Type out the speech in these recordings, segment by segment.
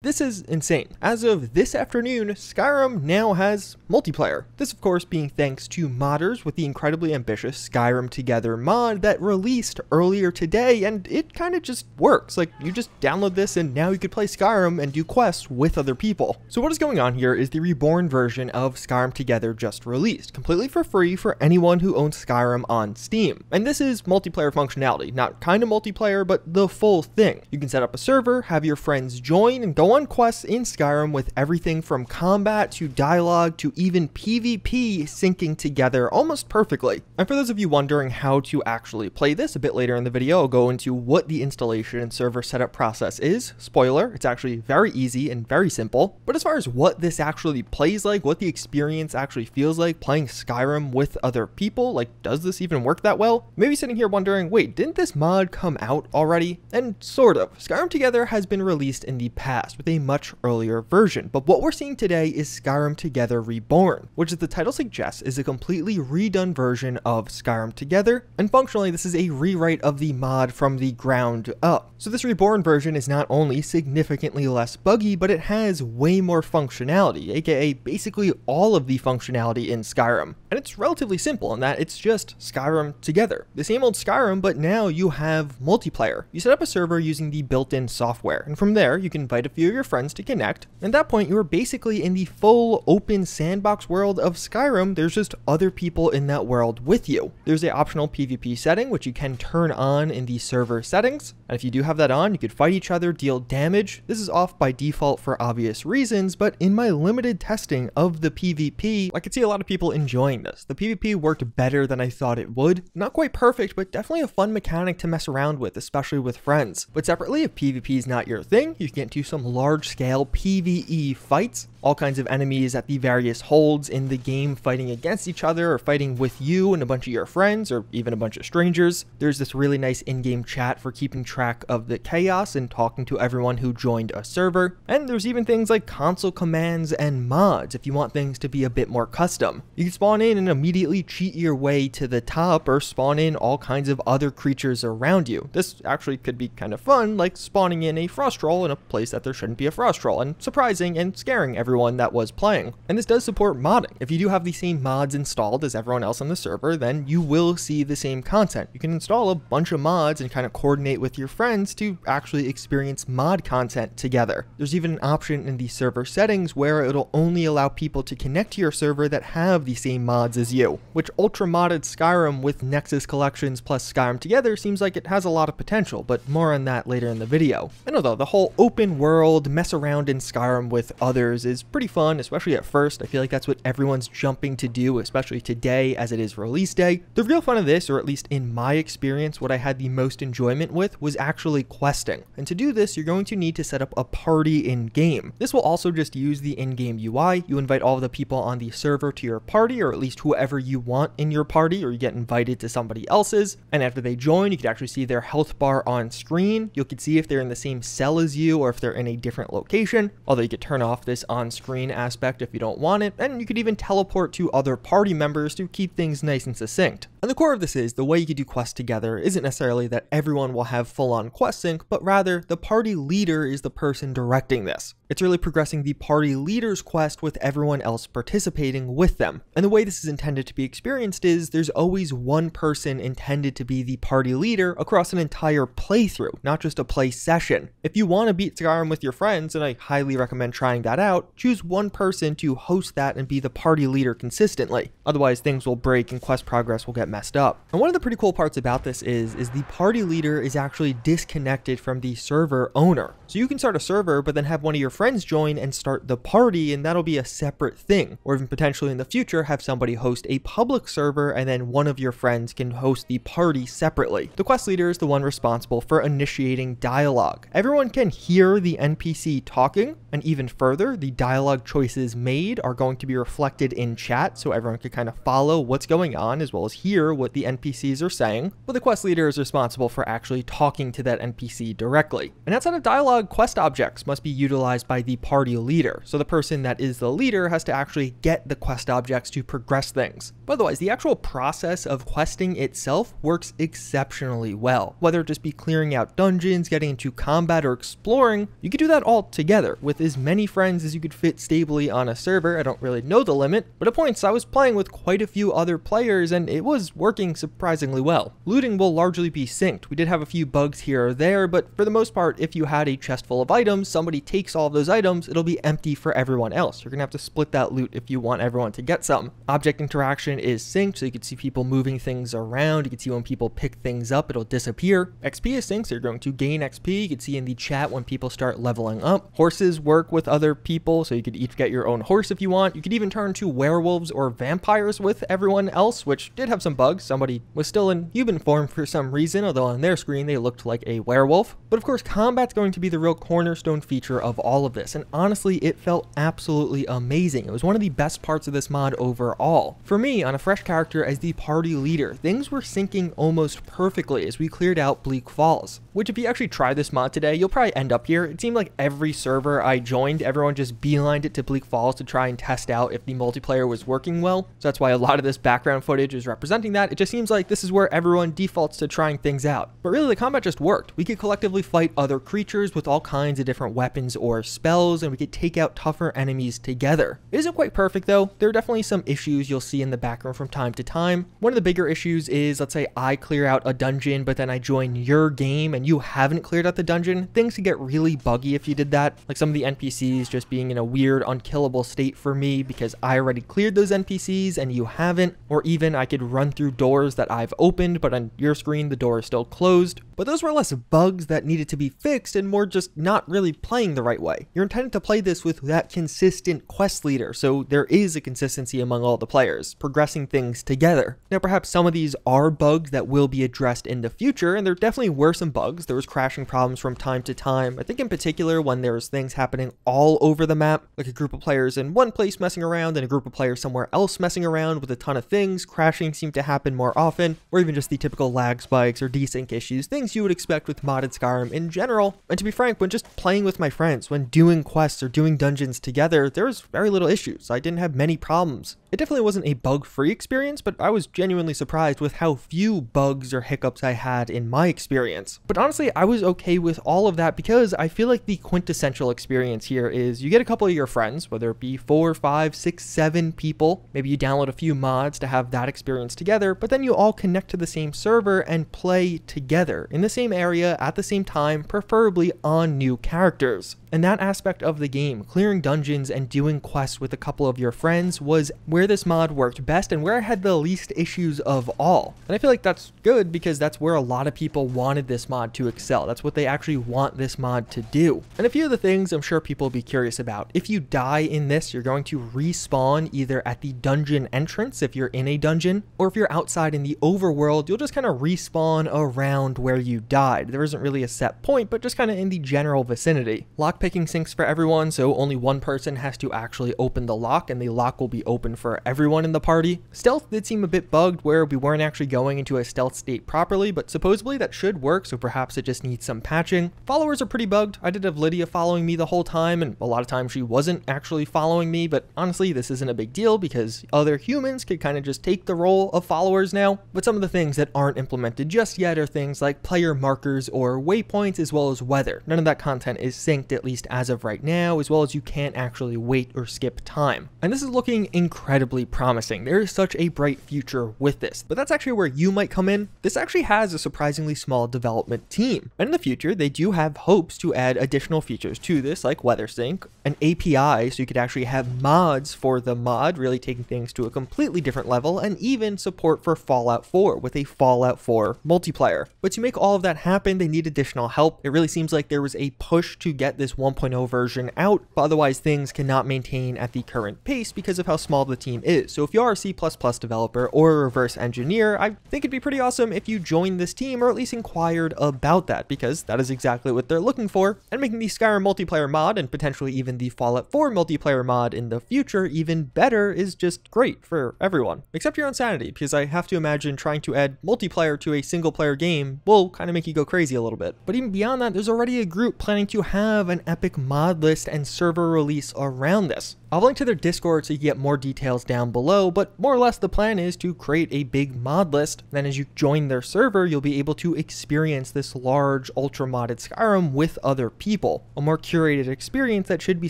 This is insane. As of this afternoon, Skyrim now has multiplayer. This of course being thanks to modders with the incredibly ambitious Skyrim Together mod that released earlier today, and it kind of just works. Like, you just download this and now you could play Skyrim and do quests with other people. So what is going on here is the Reborn version of Skyrim Together just released, completely for free for anyone who owns Skyrim on Steam. And this is multiplayer functionality, not kind of multiplayer, but the full thing. You can set up a server, have your friends join, and go on quests in Skyrim with everything from combat to dialogue to even PvP syncing together almost perfectly. And for those of you wondering how to actually play this, a bit later in the video I'll go into what the installation and server setup process is. Spoiler, it's actually very easy and very simple. But as far as what this actually plays like, what the experience actually feels like playing Skyrim with other people, like does this even work that well? Maybe sitting here wondering, wait, didn't this mod come out already? And sort of. Skyrim Together has been released in the past with a much earlier version, but what we're seeing today is Skyrim Together Reborn, which as the title suggests is a completely redone version of Skyrim Together, and functionally this is a rewrite of the mod from the ground up. So this Reborn version is not only significantly less buggy, but it has way more functionality, aka basically all of the functionality in Skyrim. And it's relatively simple in that it's just Skyrim Together. The same old Skyrim, but now you have multiplayer. You set up a server using the built-in software, and from there you can invite a few of your friends to connect. At that point, you are basically in the full open sandbox world of Skyrim. There's just other people in that world with you. There's an optional PvP setting, which you can turn on in the server settings. And if you do have that on, you could fight each other, deal damage. This is off by default for obvious reasons, but in my limited testing of the PvP, I could see a lot of people enjoying this. The PvP worked better than I thought it would. Not quite perfect, but definitely a fun mechanic to mess around with, especially with friends. But separately, if PvP is not your thing, you can get into some large-scale PvE fights. All kinds of enemies at the various holds in the game fighting against each other or fighting with you and a bunch of your friends or even a bunch of strangers. There's this really nice in-game chat for keeping track of the chaos and talking to everyone who joined a server. And there's even things like console commands and mods if you want things to be a bit more custom. You can spawn in and immediately cheat your way to the top or spawn in all kinds of other creatures around you. This actually could be kind of fun, like spawning in a frost troll in a place that there shouldn't be a frost troll, and surprising and scaring everyone that was playing. And this does support modding. If you do have the same mods installed as everyone else on the server, then you will see the same content. You can install a bunch of mods and kind of coordinate with your friends to actually experience mod content together. There's even an option in the server settings where it'll only allow people to connect to your server that have the same mods as you, which ultra modded Skyrim with Nexus collections plus Skyrim Together seems like it has a lot of potential, but more on that later in the video. I know though, the whole open world mess around in Skyrim with others is pretty fun, especially at first. I feel like that's what everyone's jumping to do, especially today as it is release day. The real fun of this, or at least in my experience, what I had the most enjoyment with was actually questing. And to do this, you're going to need to set up a party in game. This will also just use the in-game UI. You invite all the people on the server to your party, or at least whoever you want in your party, or you get invited to somebody else's. And after they join, you can actually see their health bar on screen. You can see if they're in the same cell as you or if they're in a different location, although you could turn off this on-screen aspect if you don't want it, and you could even teleport to other party members to keep things nice and succinct. And the core of this is, the way you could do quests together isn't necessarily that everyone will have full-on quest sync, but rather the party leader is the person directing this. It's really progressing the party leader's quest with everyone else participating with them. And the way this is intended to be experienced is there's always one person intended to be the party leader across an entire playthrough, not just a play session. If you want to beat Skyrim with your friends, and I highly recommend trying that out, choose one person to host that and be the party leader consistently. Otherwise things will break and quest progress will get messed up. And one of the pretty cool parts about this is the party leader is actually disconnected from the server owner. So you can start a server but then have one of your friends join and start the party, and that'll be a separate thing. Or even potentially in the future have somebody host a public server and then one of your friends can host the party separately. The quest leader is the one responsible for initiating dialogue. Everyone can hear the NPC talking, and even further, the dialogue choices made are going to be reflected in chat so everyone can kind of follow what's going on as well as hear hear what the NPCs are saying, but the quest leader is responsible for actually talking to that NPC directly. And outside of dialogue, quest objects must be utilized by the party leader, so the person that is the leader has to actually get the quest objects to progress things. But otherwise, the actual process of questing itself works exceptionally well. Whether it just be clearing out dungeons, getting into combat, or exploring, you could do that all together with as many friends as you could fit stably on a server. I don't really know the limit, but at points I was playing with quite a few other players and it was working surprisingly well. Looting will largely be synced. We did have a few bugs here or there, but for the most part, if you had a chest full of items, somebody takes all of those items, it'll be empty for everyone else. You're gonna have to split that loot if you want everyone to get some. Object interaction is synced, so you can see people moving things around. You can see when people pick things up, it'll disappear. XP is synced, so you're going to gain XP. You can see in the chat when people start leveling up. Horses work with other people, so you could each get your own horse if you want. You could even turn to werewolves or vampires with everyone else, which did have some bugs. Somebody was still in human form for some reason, although on their screen they looked like a werewolf. But of course, combat's going to be the real cornerstone feature of all of this, and honestly, it felt absolutely amazing. It was one of the best parts of this mod overall. For me, on a fresh character as the party leader, things were syncing almost perfectly as we cleared out Bleak Falls, which if you actually try this mod today, you'll probably end up here. It seemed like every server I joined, everyone just beelined it to Bleak Falls to try and test out if the multiplayer was working well. So that's why a lot of this background footage is representing that. It just seems like this is where everyone defaults to trying things out. But really, the combat just worked. We could collectively fight other creatures with all kinds of different weapons or spells, and we could take out tougher enemies together. It isn't quite perfect though. There are definitely some issues you'll see in the background from time to time. One of the bigger issues is, let's say I clear out a dungeon, but then I join your game and you haven't cleared out the dungeon. Things could get really buggy if you did that. Like some of the NPCs just being in a weird, unkillable state for me because I already cleared those NPCs and you haven't. Or even I could run through doors that I've opened, but on your screen, the door is still closed. But those were less bugs that needed to be fixed and more just not really playing the right way. You're intended to play this with that consistent quest leader, so there is a consistency among all the players, progressing things together. Now, perhaps some of these are bugs that will be addressed in the future, and there definitely were some bugs. There was crashing problems from time to time. I think in particular when there's things happening all over the map, like a group of players in one place messing around and a group of players somewhere else messing around with a ton of things, crashing seemed to happen more often, or even just the typical lag spikes or desync issues, things you would expect with modded Skyrim in general. And to be frank, when just playing with my friends, when doing quests or doing dungeons together, there was very little issues. I didn't have many problems. It definitely wasn't a bug-free experience, but I was genuinely surprised with how few bugs or hiccups I had in my experience. But honestly, I was okay with all of that because I feel like the quintessential experience here is you get a couple of your friends, whether it be 4, 5, 6, 7 people. Maybe you download a few mods to have that experience together, but then you all connect to the same server and play together in the same area at the same time, preferably on new characters. And that aspect of the game, clearing dungeons and doing quests with a couple of your friends, was where this mod worked best and where I had the least issues of all. And I feel like that's good because that's where a lot of people wanted this mod to excel. That's what they actually want this mod to do. And a few of the things I'm sure people will be curious about. If you die in this, you're going to respawn either at the dungeon entrance if you're in a dungeon, or if you're outside in the overworld, you'll just kind of respawn around where you died. There isn't really a set point, but just kind of in the general vicinity. Lockpicking syncs for everyone, so only one person has to actually open the lock, and the lock will be open for everyone in the party. Stealth did seem a bit bugged where we weren't actually going into a stealth state properly, but supposedly that should work, so perhaps it just needs some patching. Followers are pretty bugged. I did have Lydia following me the whole time, and a lot of times she wasn't actually following me, but honestly, this isn't a big deal because other humans could kind of just take the role of followers now. But some of the things that aren't implemented just yet are things like player markers or waypoints, as well as weather. None of that content is synced, at least as of right now, as well as you can't actually wait or skip time. And this is looking incredibly promising. There is such a bright future with this, but that's actually where you might come in. This actually has a surprisingly small development team, and in the future they do have hopes to add additional features to this, like weather sync, an API so you could actually have mods for the mod, really taking things to a completely different level, and even support for Fallout 4 with a Fallout 4 multiplayer. But to make all of that happen, they need additional help. It really seems like there was a push to get this 1.0 version out, but otherwise things cannot maintain at the current pace because of how small the team team is. So if you are a C++ developer or a reverse engineer, I think it'd be pretty awesome if you joined this team or at least inquired about that, because that is exactly what they're looking for. And making the Skyrim multiplayer mod and potentially even the Fallout 4 multiplayer mod in the future even better is just great for everyone, except your own sanity, because I have to imagine trying to add multiplayer to a single player game will kind of make you go crazy a little bit. But even beyond that, there's already a group planning to have an epic mod list and server release around this. I'll link to their Discord so you can get more details down below, but more or less the plan is to create a big mod list. Then as you join their server, you'll be able to experience this large ultra modded Skyrim with other people. A more curated experience that should be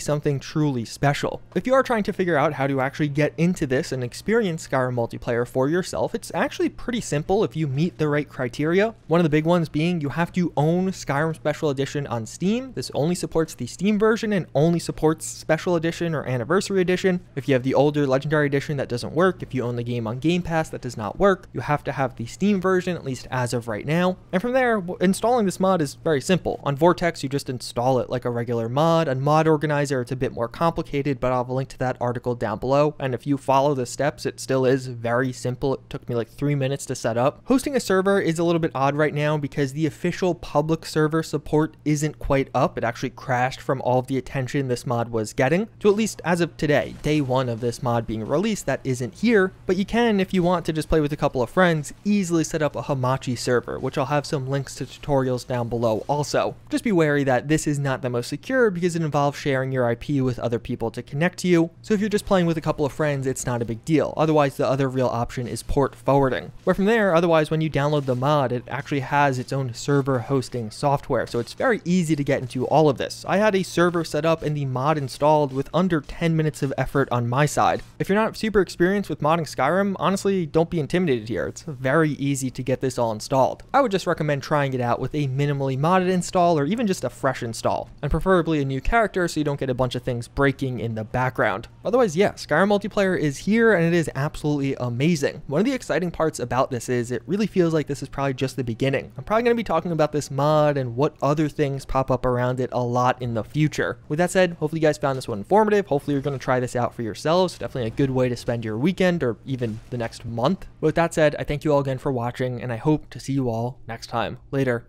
something truly special. If you are trying to figure out how to actually get into this and experience Skyrim multiplayer for yourself, it's actually pretty simple if you meet the right criteria. One of the big ones being you have to own Skyrim Special Edition on Steam. This only supports the Steam version and only supports Special Edition or Anniversary Edition. If you have the older Legendary Edition, that doesn't work. If you own the game on Game Pass, that does not work. You have to have the Steam version, at least as of right now. And from there, installing this mod is very simple. On Vortex, you just install it like a regular mod. On Mod Organizer, it's a bit more complicated, but I'll have a link to that article down below. And if you follow the steps, it still is very simple. It took me like 3 minutes to set up. Hosting a server is a little bit odd right now because the official public server support isn't quite up. It actually crashed from all of the attention this mod was getting. So at least as of today, day one of this mod being released, that isn't here. But you can, if you want to just play with a couple of friends, easily set up a Hamachi server, which I'll have some links to tutorials down below also. Just be wary that this is not the most secure because it involves sharing your IP with other people to connect to you. So if you're just playing with a couple of friends, it's not a big deal. Otherwise, the other real option is port forwarding. Where from there, otherwise, when you download the mod, it actually has its own server hosting software. So it's very easy to get into all of this. I had a server set up and the mod installed with under 10 minutes of effort on my side. If you're not super experienced with modding Skyrim, honestly, don't be intimidated here. It's very easy to get this all installed. I would just recommend trying it out with a minimally modded install or even just a fresh install, and preferably a new character so you don't get a bunch of things breaking in the background. Otherwise, yeah, Skyrim multiplayer is here and it is absolutely amazing. One of the exciting parts about this is it really feels like this is probably just the beginning. I'm probably going to be talking about this mod and what other things pop up around it a lot in the future. With that said, hopefully you guys found this one informative. Hopefully you're going to try this out for yourselves. Definitely a good way to spend your weekend or even the next month. With that said, I thank you all again for watching and I hope to see you all next time. Later.